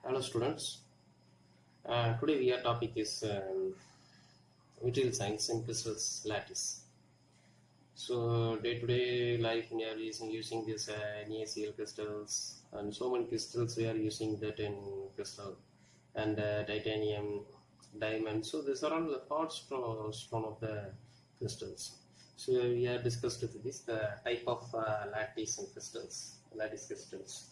Hello students. Today our topic is material science and crystals lattice. So day-to-day life we are using this NaCl crystals and so many crystals we are using that in crystal and titanium, diamond. So these are all the parts from of the crystals. So we are discussed this type of lattice and crystals, lattice crystals.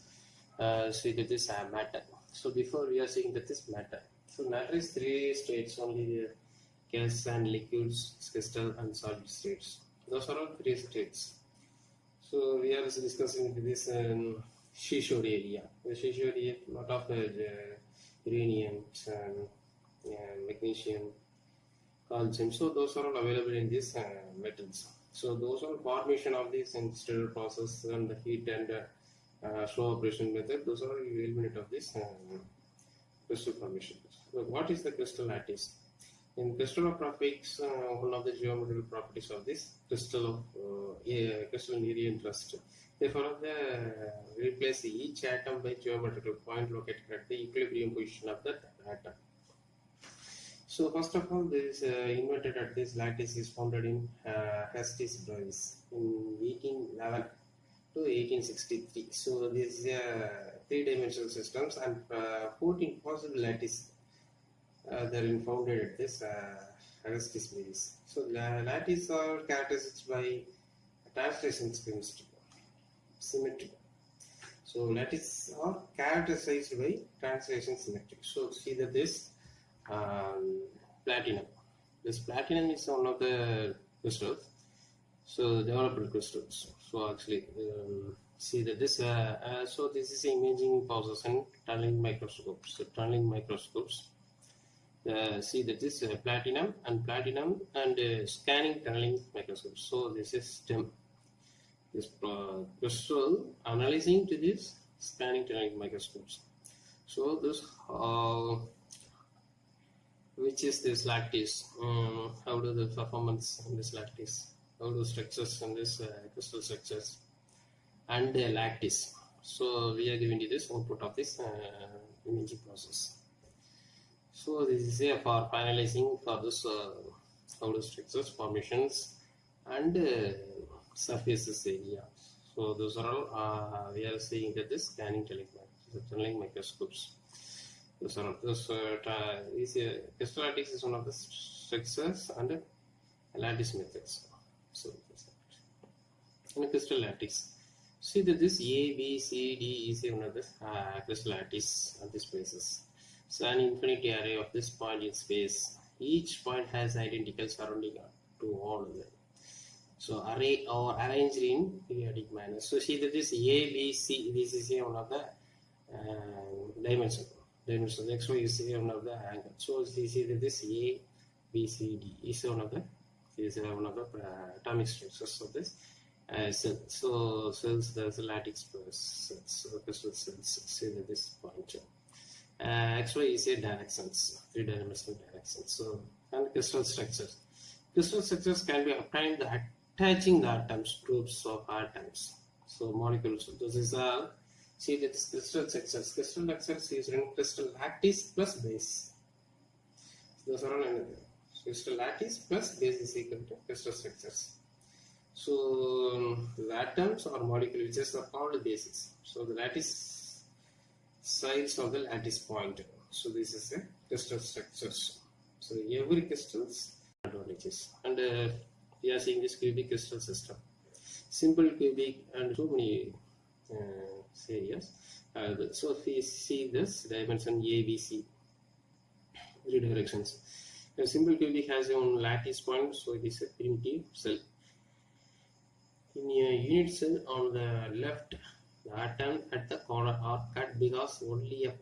So it is matter. So before we are seeing that is matter. So matter is three states only: the gas and liquids, crystal and solid states. Those are all three states. So we are discussing this seashore area. The seashore area, lot of uranium, magnesium, calcium. So those are all available in these metals. So those are formation of this industrial process and the heat and slow operation method. Those are element of this crystal formation. So what is the crystal lattice? In crystallographics, one of the geometrical properties of this crystal area interest. Therefore, replace each atom by geometrical point located at the equilibrium position of that atom. So first of all, this invented at this lattice is founded in Estes Davis in 1811 to 1863. So this is three-dimensional systems and 14 possible lattice they are founded at this Estes Davis. So lattice are characterized by translation symmetry. So lattice are characterized by translation symmetry. So see that this platinum. This platinum is one of the crystals. So developed crystals. So actually, see that this. So this is imaging process and tunneling microscopes. So tunneling microscopes. See that this platinum and scanning tunneling microscopes. So this is STEM. This crystal analyzing to this scanning tunneling microscopes. So this. Which is this lattice? How do the performance in this lattice? How do structures in this crystal structures and the lattice? So we are giving you this output of this imaging process. So this is for finalizing for this how the structures, formations, and surfaces area. So those are all we are seeing that this scanning tunneling microscopes. Crystal lattice is one of the structures and lattice methods. So in crystal lattice, see that this A, B, C, D is one of the crystal lattice at these places. So an infinity array of this point in space. Each point has identical surrounding to all of them. So array or arranged in periodic manner. So see that this A, B, C. This is one of the dimension. Next one is one of the angle. So you see that this A, B, C, D is one of the atomic structures of this cell. So cells, there's a lattice cells, so crystal cells. See that this point. Actually, is a directions, three-dimensional directions. So and crystal structures. Crystal structures can be obtained by attaching the atoms, groups of atoms. So molecules. So this is all. See that this crystal structures. Crystal structures is in crystal lattice plus base. Those are all another. Crystal lattice plus base is equal to crystal structures. So the atoms or molecules which are called bases. So the lattice sides of the lattice point. So this is a crystal structures. So every crystals advantages. And we are seeing this cubic crystal system. Simple cubic and so many areas. So if we see this dimension A, B, C, three directions. A simple cubic has its own lattice point, so it is a primitive cell. In a unit cell on the left, the atom at the corner are cut because only a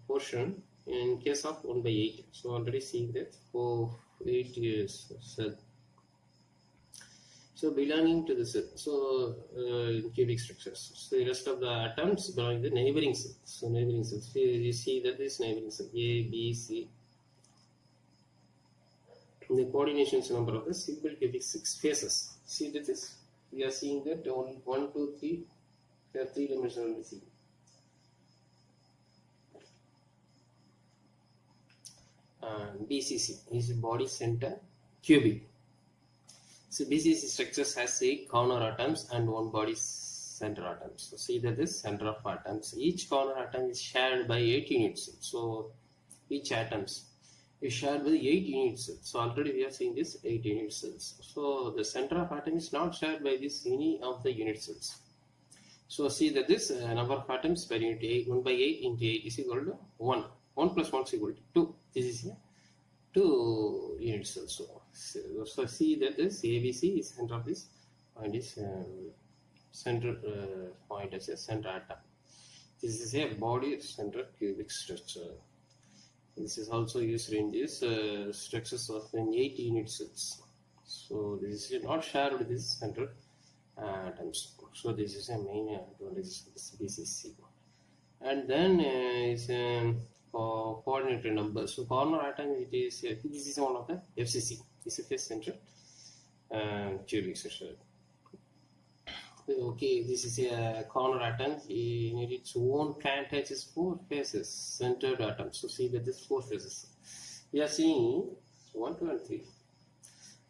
portion in case of 1 by 8. So already seeing that 8 years cell. So belonging to the cell, so cubic structures. So the rest of the atoms belong to the neighboring cells. So neighboring cells. So you see that this neighboring cell A, B, C. The coordinations number of the simple cubic 6 faces. See that this we are seeing that 1, 2, 3. There are three dimensional. See. BCC is body center cubic. So BCC structures has 8 corner atoms and 1 body center atom. So see that this center of atoms, each corner atom is shared by 8 units. So each atoms is shared by 8 unit cells. So already we are seeing this 8 unit cells. So the center of atom is not shared by this any of the unit cells. So see that this number of atoms per unit 8, 1 by 8 into 8 is equal to 1. 1 plus 1 is equal to 2. This is here 2 unit cells. So see that this ABC is center of this point is center point as a center atom. This is a body center cubic structure. This is also used in this structures of 8 unit cells. So this is not shared with this center atoms. So this is a main advantage of this BCC. And then is coordinated number. So corner atom, it is this is one of the FCC. This is face center cubic structure. Okay, this is a corner atom. In its own plan touches 4 faces, centered atoms. So see that this 4 faces. We are seeing 1, 2, and 3.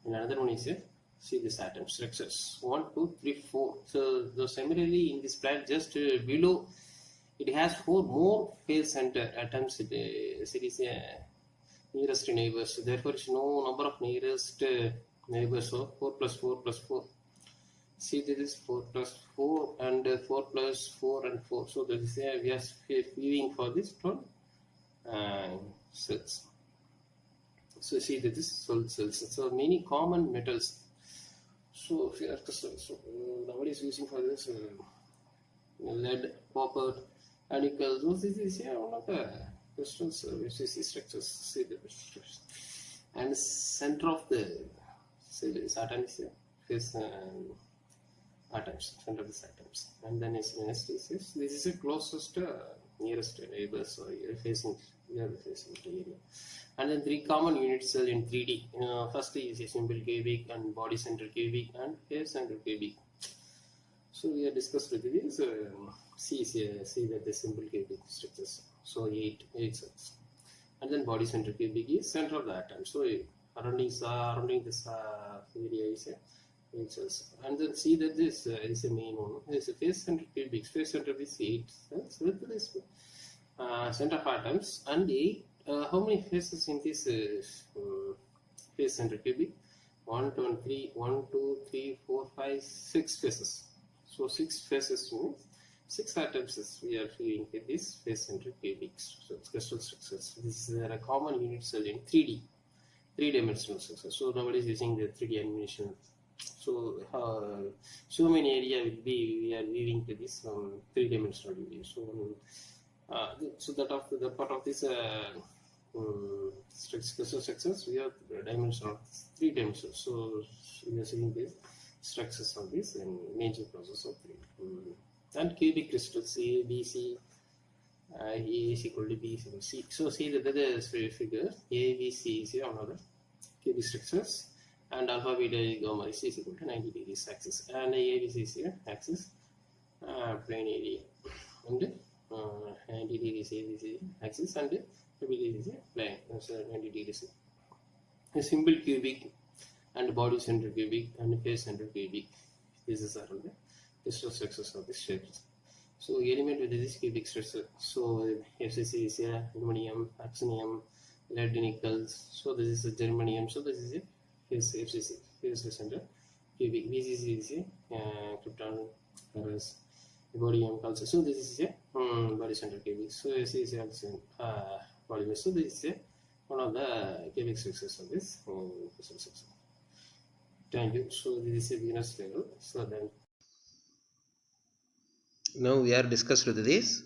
And another one is here. See this atom structures 1, 2, 3, 4. So similarly in this plan just below, it has 4 more face center atoms. It is nearest neighbors. So therefore, it's no number of nearest neighbors. So 4 plus 4 plus 4. See, this is 4 plus 4 and 4 plus 4 and 4. So that is we are viewing for this 12 cells. So see that this 12 cells. So many common metals. So if you are nowadays using for this lead, copper, and nickel. So this is one of the crystals FCC structures. See the structures. And center of the atom is here. This atoms, center of these atoms. And then next is this is the closest nearest neighbor. So we are facing the area. And then 3 common unit cells in 3D. First is a simple cubic and body center cubic and face center cubic. So we have discussed with this. See that the simple cubic structures. So 8 cells. And then body center cubic is center of the atom. So surrounding this area is 8 cells. And then see that this is the main one. This is face center cubic. Face center is 8 cells with this center of atoms and 8. How many faces in this face center cubic? 1, 2, and 3. 1, 2, 3, 4, 5, 6 faces. So 6 faces means 6 atoms we are viewing in this face center cubic. So it's crystal structures. This is a common unit cell in 3D, 3-dimensional structure. So nowadays using the 3D animation. So so many area will be we are viewing to this 3-dimensional video. So that of the part of this crystal structures we have dimensional 3 dimensions. So we are seeing this structures of this and major process of 3. And cubic crystals A, B, C, A is equal to B is equal to C. So see that the figure A, B, C is here another cubic structures, and alpha, beta, gamma is equal to 90 degrees axis, and A, B, C is here axis plane area, and 90 degrees A, B, C axis, and beta is here plane, so 90 degrees. A simple cubic and body center cubic and face center cubic. This is around the crystal structures of this shape. So element with this cubic structure. So FCC is here aluminum, actinium, lead, nickels. So this is a germanium. So this is a FCC, face center cubic. BCC is a krypton, ferrous, rhodium, calcium. So this is a body center cubic. So FCC is also polymer. So this is one of the cubic structures of this crystal structure. Thank you. So this is a beginner's level. So then now we are discussed with this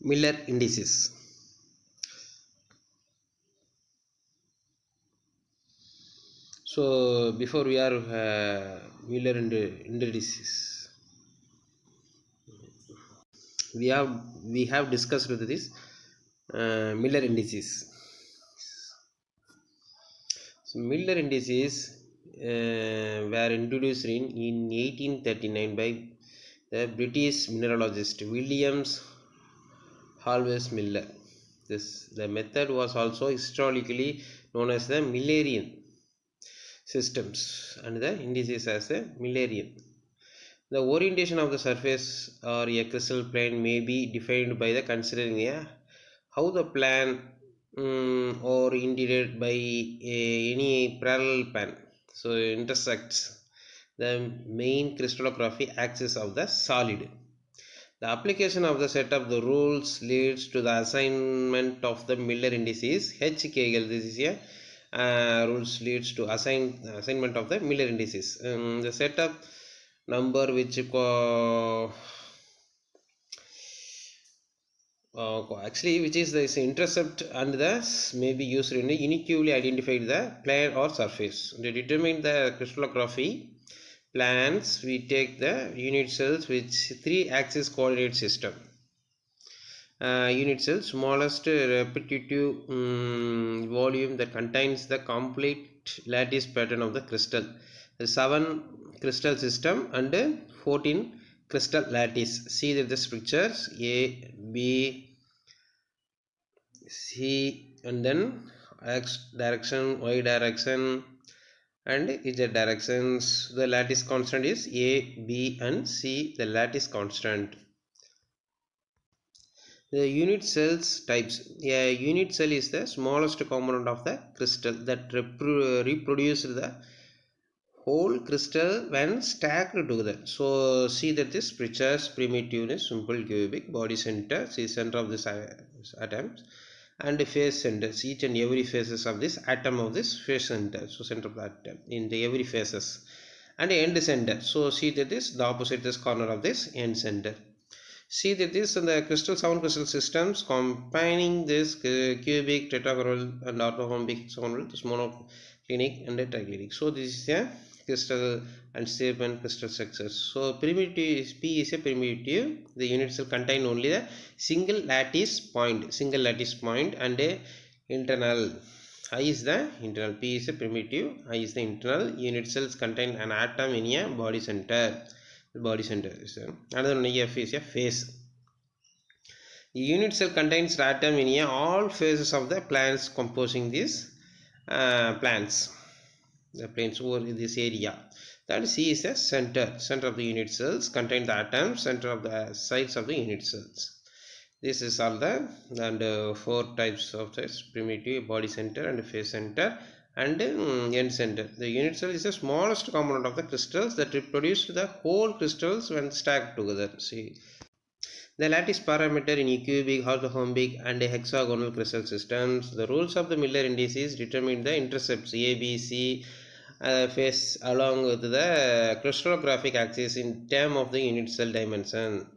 Miller indices. So before we are Miller indices, we have discussed with this Miller indices. So Miller indices were introduced in 1839 by the British mineralogist Williams Halves Miller. The method was also historically known as the Millerian systems, and the indices as a Millerian. The orientation of the surface or a crystal plane may be defined by the considering how the plane or indicated by any parallel plane so intersects the main crystallography axis of the solid. The application of the set of the rules leads to the assignment of the Miller indices H Kegel. This is a rules leads to assignment of the Miller indices. The set of number which actually which is this intercept and the may be used in uniquely identify the plane or surface. To determine the crystallography plans, we take the unit cells which 3-axis coordinate system. Unit cell smallest repetitive volume that contains the complete lattice pattern of the crystal. The 7 crystal system and 14 crystal lattice. See that this pictures A, B, C, and then X direction, Y direction, and Z directions. The lattice constant is A, B, and C. The lattice constant. The unit cells types. A unit cell is the smallest component of the crystal that reproduces the whole crystal when stacked together. So see that this pictures primitive is simple cubic body center, see center of this atoms, and phase centers, each and every phases of this atom of this phase center, so center of the atom in the every phases, and end center. So see that this the opposite this corner of this end center. See that this and the crystal 7 crystal systems combining this cubic, tetrahedral, and orthorhombic hexagonal, this monoclinic and triclinic. So this is a crystal and shape and crystal structures. So primitive P is a primitive. The unit cell contain only the single lattice point, and a internal. I is the internal. P is a primitive. I is the internal. Unit cells contain an atom in a body center. Body center is another one. F is a phase. The unit cell contains atom in all phases of the plants composing these plants. The planes over in this area. That C is a center of the unit cells contain the atoms, center of the sides of the unit cells. This is all the and 4 types of this primitive body center and phase center and end center. The unit cell is the smallest component of the crystals that reproduce the whole crystals when stacked together. See the lattice parameter in cubic, orthorhombic, and hexagonal crystal systems. The rules of the Miller indices determine the intercepts A, B, C phase along with the crystallographic axis in terms of the unit cell dimension.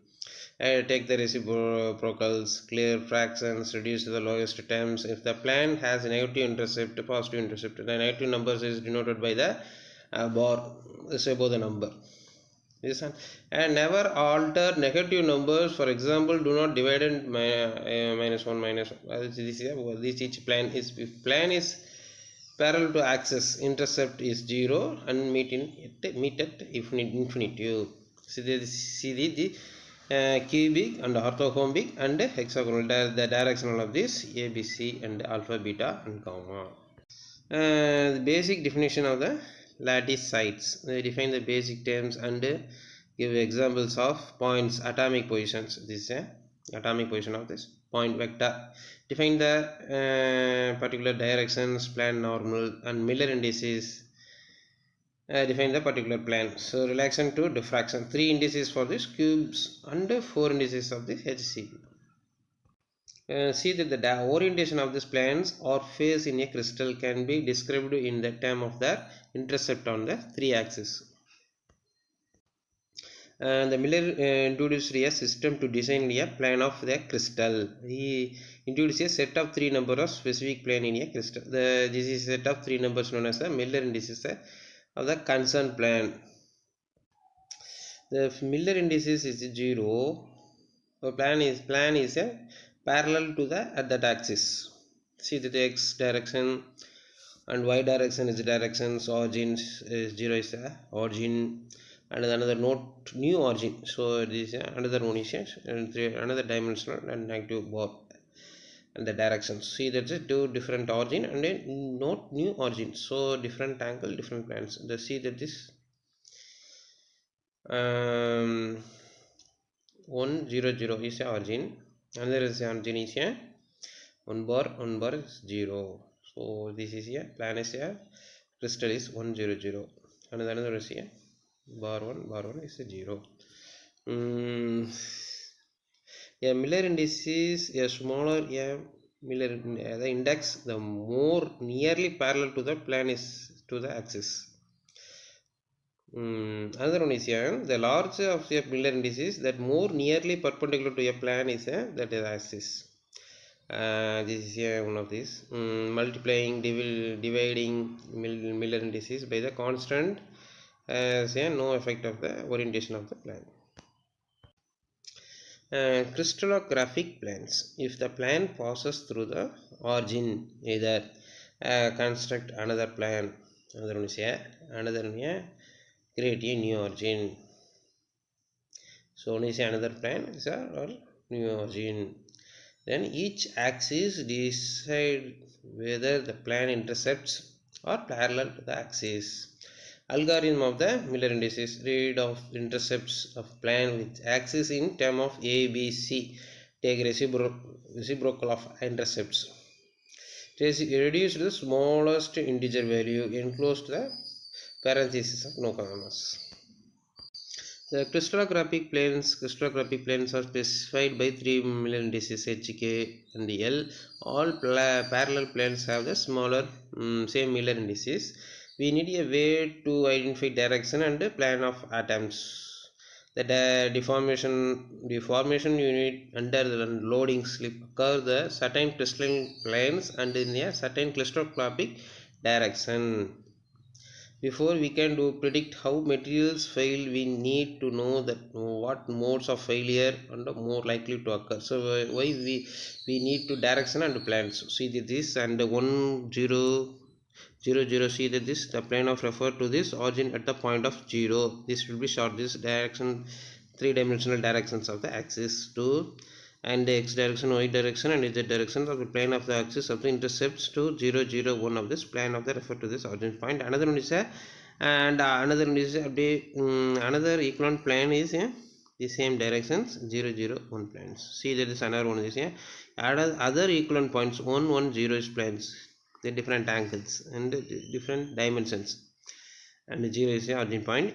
Take the reciprocals, clear fractions, reduce to the lowest terms. If the plane has a negative intercept, positive intercept, the negative numbers is denoted by the bar is above the number. This one. And never alter negative numbers. For example, do not divide and minus 1 minus 1. This each plane is, if plane is parallel to axis, intercept is 0 and meet at infinity. See the cubic and orthorhombic and hexagonal, the directional of this A, B, C, and alpha, beta, and gamma. The basic definition of the lattice sites. They define the basic terms and give examples of points, atomic positions. This is a atomic position of this point vector. Define the particular directions, plane normal, and Miller indices. Define the particular plane. So relaxation to diffraction. 3 indices for this cubes and 4 indices of this HC. See that the orientation of these planes or phase in a crystal can be described in the term of their intercept on the 3 axes. The Miller introduced a system to design a plane of the crystal. He introduced a set of 3 numbers of specific plane in a crystal. This is a set of 3 numbers known as the Miller indices of the concerned plane. The Miller indices is 0. The plane is a parallel to the at that axis. See the x direction and y direction is the directions. Origin is 0 is the origin, and another new origin. So this is another one is another dimensional and negative bar. and the directions. See, that's a two different origin and then not new origin, so different angle, different planes. The see that this 100 is a origin, another is origin is a 1 bar is 0. So this is a plane is a crystal is 100, and another is a bar 1 is a 0. A Miller index is a smaller a Miller the index, the more nearly parallel to the plane is to the axis. Another one is the larger of a Miller indices that more nearly perpendicular to a plane is that is axis. This is one of these multiplying dividing Miller indices by the constant has no effect of the orientation of the plane. Crystallographic planes. If the plane passes through the origin, either construct another plane, another one is here, another one here, create a new origin. So one is another plane is or new origin. Then each axis decide whether the plane intercepts or parallel to the axis. Algorithm of the Miller indices. Read of intercepts of plane with axis in term of A, B, C. Take reciprocal of intercepts. Reduce the smallest integer value enclosed the parenthesis of no commas. The crystallographic planes are specified by three Miller indices H, K, and L. All parallel planes have the smaller same Miller indices. We need a way to identify direction and the plane of atoms. The deformation unit under the loading slip occur the certain crystalline planes and in a certain crystallographic direction. Before we can predict how materials fail, we need to know that what modes of failure are more likely to occur. So why we need to direction and plans. See this and 1 0 0 0. See that this the plane of refer to this origin at the point of 0. This will be short. This direction, three-dimensional directions of the axis 2 and the x direction, y direction, and z direction of the plane of the axis of the intercepts to 0 0 1 of this plane of the refer to this origin point. Another one is a and another one is another equivalent plane is the same directions 0 0 1 planes. See that is another one is other equivalent points 1 1 0 is planes, the different angles and different dimensions, and 0 is the origin point,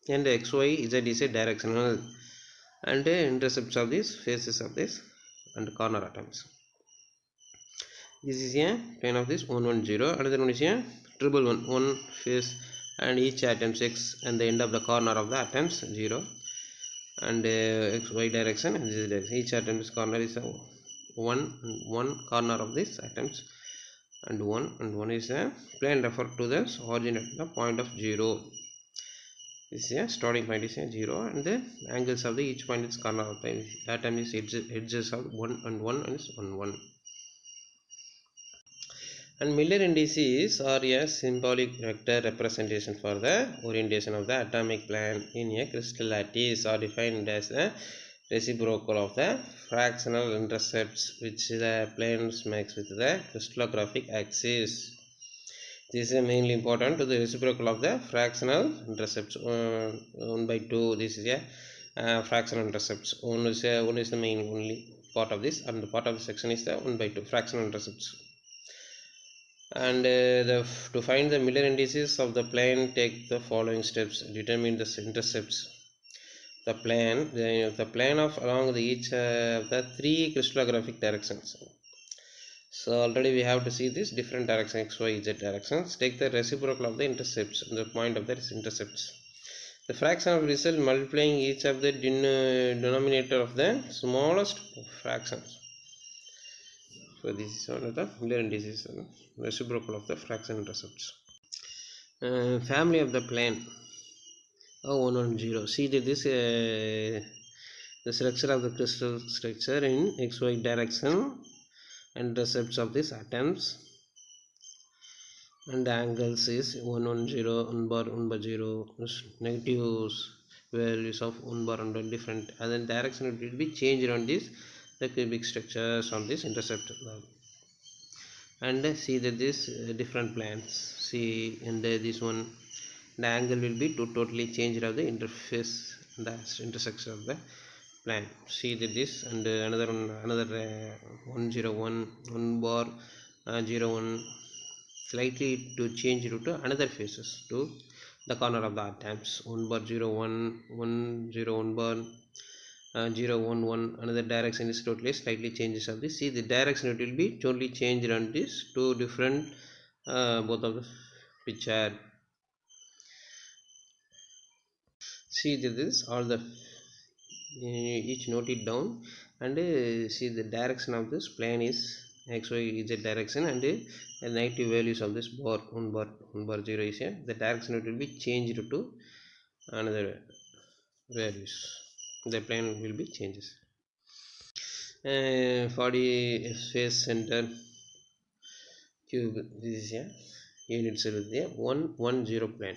and x y z is a directional and intercepts of these faces of this and corner atoms. This is a plane of this 1 1 0. Another one is a triple 1 1 face and each atom 6 and the end of the corner of the atoms 0 and x y direction and this direction. Each atom's corner is a 1 corner of this atoms and 1 is a plane referred to the origin at the point of 0. This is a starting point is a 0 and the angles of the each point is corner of the atom is edges of 1 and 1 is 1 1. And Miller indices are a symbolic vector representation for the orientation of the atomic plane in a crystal lattice, are defined as the reciprocal of the fractional intercepts which the planes makes with the crystallographic axis. This is mainly important to the reciprocal of the fractional intercepts 1 by 2. This is a fractional intercepts. One is the main only part of this, and the part of the section is the 1 by 2 fractional intercepts. And to find the Miller indices of the plane, take the following steps. Determine the intercepts. The plane of along the each of the three crystallographic directions. So already we have to see this different direction x, y, z directions. Take the reciprocal of the intercepts, the point of the intercepts. The fraction of result multiplying each of the denominator of the smallest fractions. So this is one of the Miller indices, reciprocal of the fraction intercepts. Family of the plane. 1 1 0. See that this the structure of the crystal structure in xy direction. Intercepts of these atoms and the angles is 1 1 0 1 bar 0 negatives values of 1 bar and different, and then direction it will be changed on this the cubic structures on this intercept. And see that this different planes, see, and this one, the angle will be totally changed of the interface, the intersection of the plane. See that this, and another one, another 101 1 bar 01 slightly to change it to another faces to the corner of the atoms. 1 bar 01 101 bar 011, another direction is totally slightly changes of this. See the direction, it will be totally changed on this two different both of the picture. See this, all the each note it down, and see the direction of this plane is xy z direction, and the negative values of this bar 1 bar 0 is here. The direction, it will be changed to another values. The plane will be changes. For the face center cube, this is a unit cell with a 110 plane.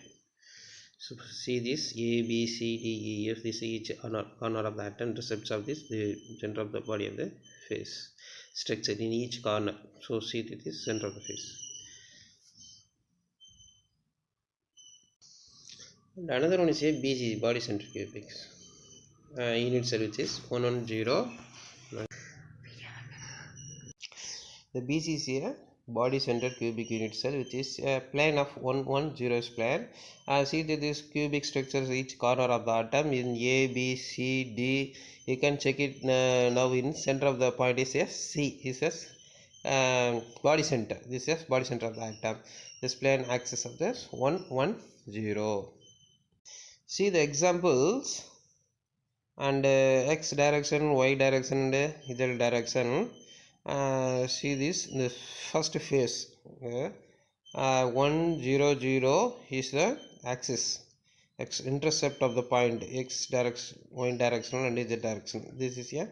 So see this A B C D E F, this is each corner of the atom intercepts of this the center of the body of the face structure in each corner. So see this is center of the face. And another one is a BC, body center cubics, unit cell which is 110. The BC is a body center cubic unit cell which is a plane of 110 plane. See that this cubic structures each corner of the atom in A, B, C, D. You can check it now. In center of the point is a C, is a body center. This is body center of the atom. This plane axis of this 110. See the examples, and x direction, y direction, and z direction. See this, the first phase 100 is the axis, x intercept of the point, x direction, y direction, and z direction. This is a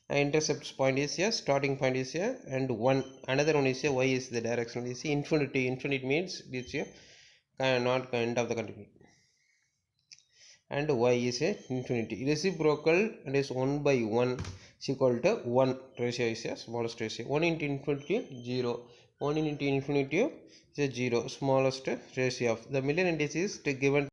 intercept point is here, starting point is here, and one another one is here, y is the direction. You see infinity, infinite means this here not end of the continuity, and y is a infinity. Reciprocal, and is 1 by 1 is equal to 1. Ratio is a smallest ratio. 1 into infinity 0, 1 into infinity is a 0, smallest ratio of the million indices to given